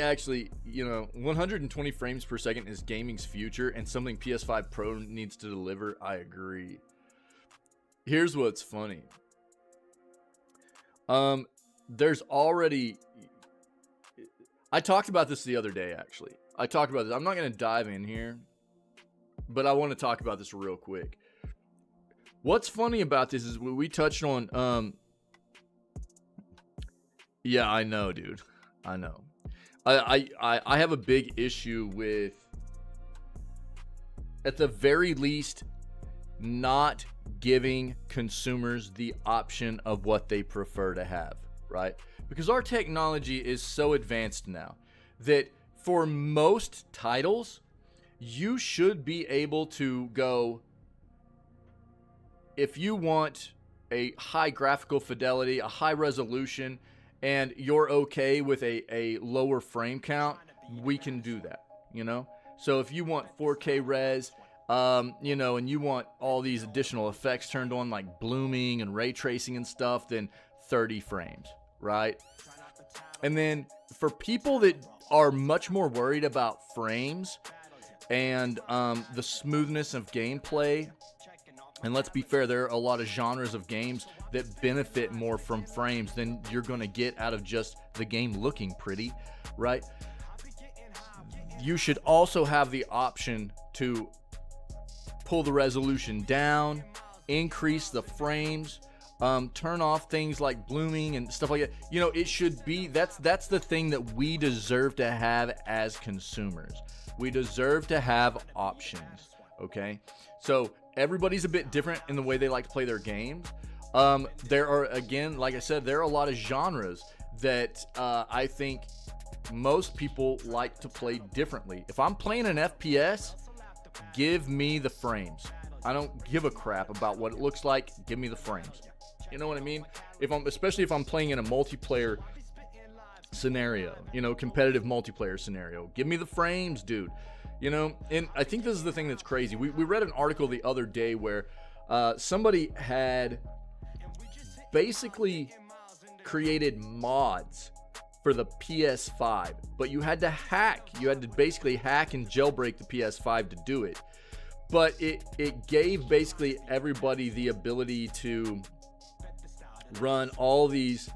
actually, 120 frames per second is gaming's future and something PS5 Pro needs to deliver. I agree. Here's what's funny. There's already, I talked about this the other day, actually. I talked about this. I'm not going to dive in here, but I want to talk about this real quick. What's funny about this is we touched on, yeah, I know, dude. I know. I have a big issue with, at the very least, not giving consumers the option of what they prefer to have, right? Because our technology is so advanced now that for most titles, you should be able to go, if you want a high graphical fidelity, a high resolution, and you're okay with a lower frame count, we can do that, So if you want 4K res, and you want all these additional effects turned on, like blooming and ray tracing and stuff, then 30 frames, right? And then for people that are much more worried about frames and the smoothness of gameplay, and let's be fair, there are a lot of genres of games that benefit more from frames than you're going to get out of just the game looking pretty, right? You should also have the option to pull the resolution down, increase the frames, turn off things like blooming and stuff like that. It should be, that's the thing that we deserve to have as consumers. We deserve to have options, okay? So everybody's a bit different in the way they like to play their games. There are, again, like I said, there are a lot of genres that I think most people like to play differently. If I'm playing an FPS, give me the frames. I don't give a crap about what it looks like. Give me the frames. You know what I mean? Especially if I'm playing in a multiplayer scenario, competitive multiplayer scenario. Give me the frames, dude. And I think this is the thing that's crazy. We read an article the other day where somebody had basically created mods for the PS5, but you had to hack. You had to basically hack and jailbreak the PS5 to do it. But it gave basically everybody the ability to run all these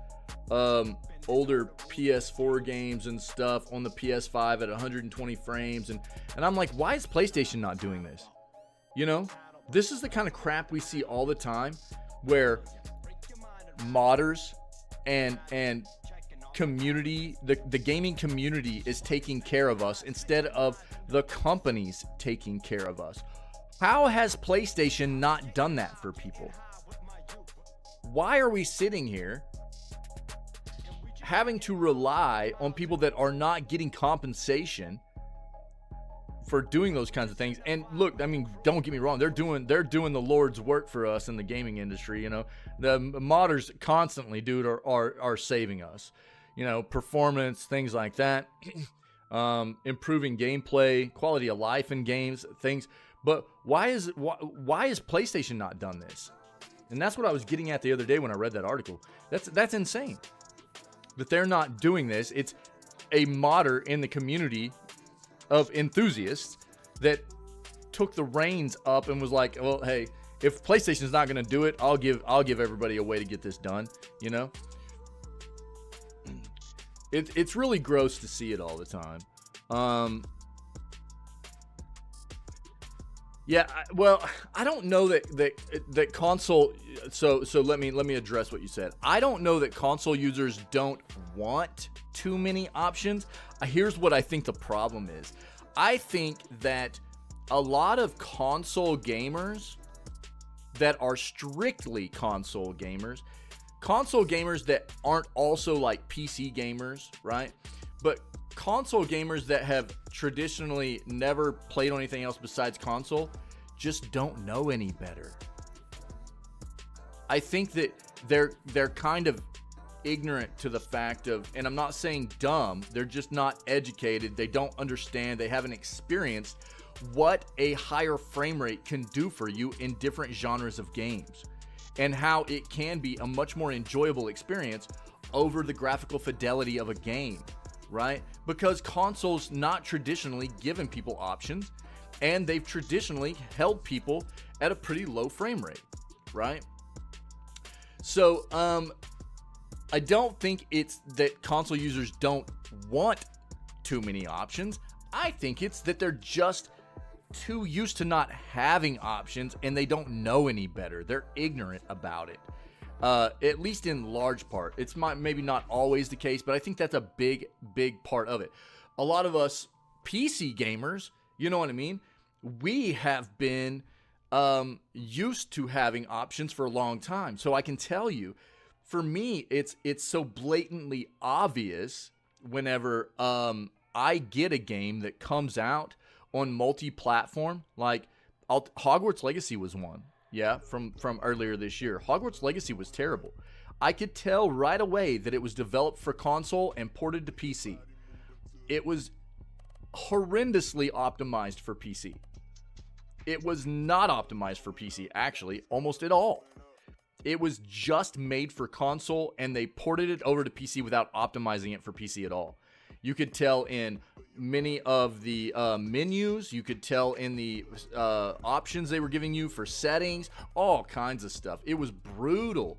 older PS4 games and stuff on the PS5 at 120 frames. And I'm like, why is PlayStation not doing this? This is the kind of crap we see all the time where modders and community, the gaming community is taking care of us instead of the companies taking care of us. How has PlayStation not done that for people? Why are we sitting here having to rely on people that are not getting compensation for doing those kinds of things? And look, I mean, don't get me wrong, they're doing the Lord's work for us in the gaming industry. The modders constantly, dude, are saving us. Performance, things like that, improving gameplay, quality of life in games, things. But why is PlayStation not done this? And that's what I was getting at the other day when I read that article. That's insane that they're not doing this. It's a modder in the community of enthusiasts that took the reins up and was like, well, hey, if PlayStation's not going to do it, I'll give everybody a way to get this done. It's really gross to see it all the time. Yeah, I don't know that console. So let me address what you said. I don't know that console users don't want too many options. Here's what I think the problem is. I think that a lot of console gamers that are strictly console gamers that aren't also like PC gamers, right? But console gamers that have traditionally never played on anything else besides console just don't know any better. I think that they're kind of ignorant to the fact of, and I'm not saying dumb, they're just not educated. They don't understand. They haven't experienced what a higher frame rate can do for you in different genres of games, and how it can be a much more enjoyable experience over the graphical fidelity of a game, right? Because consoles not traditionally given people options, and they've traditionally held people at a pretty low frame rate, right? So I don't think it's that console users don't want too many options. I think it's that they're just too used to not having options and they don't know any better. They're ignorant about it. At least in large part. It's maybe not always the case, but I think that's a big part of it. A lot of us PC gamers, you know what I mean? We have been used to having options for a long time. So I can tell you, for me, it's so blatantly obvious whenever I get a game that comes out on multi-platform. Like Hogwarts Legacy was one, yeah, from earlier this year. Hogwarts Legacy was terrible. I could tell right away that it was developed for console and ported to PC. It was horrendously optimized for PC. It was not optimized for PC, actually, almost at all. It was just made for console, and they ported it over to PC without optimizing it for PC at all. You could tell in many of the menus. You could tell in the options they were giving you for settings. All kinds of stuff. It was brutal.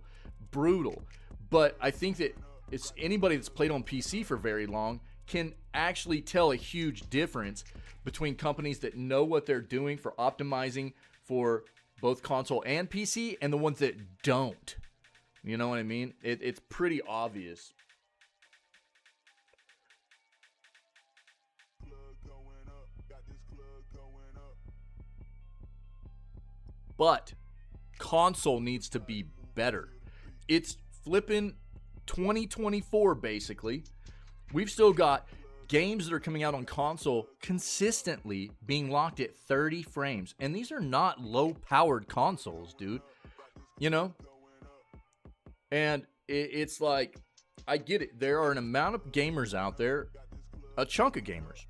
But I think that it's anybody that's played on PC for very long can actually tell a huge difference between companies that know what they're doing for optimizing for both console and PC and the ones that don't. You know what I mean? It's pretty obvious. But console needs to be better. It's flipping 2024, basically. We've still got games that are coming out on console consistently being locked at 30 frames. And these are not low-powered consoles, dude. You know? And it's like, I get it. There are an amount of gamers out there, a chunk of gamers,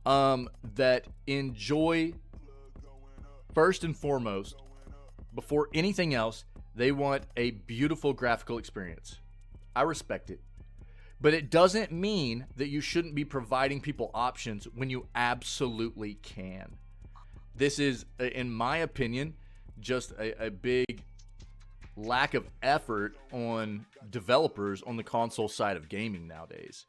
that enjoy, first and foremost, before anything else, they want a beautiful graphical experience. I respect it. But it doesn't mean that you shouldn't be providing people options when you absolutely can. This is, in my opinion, just a big lack of effort on developers on the console side of gaming nowadays.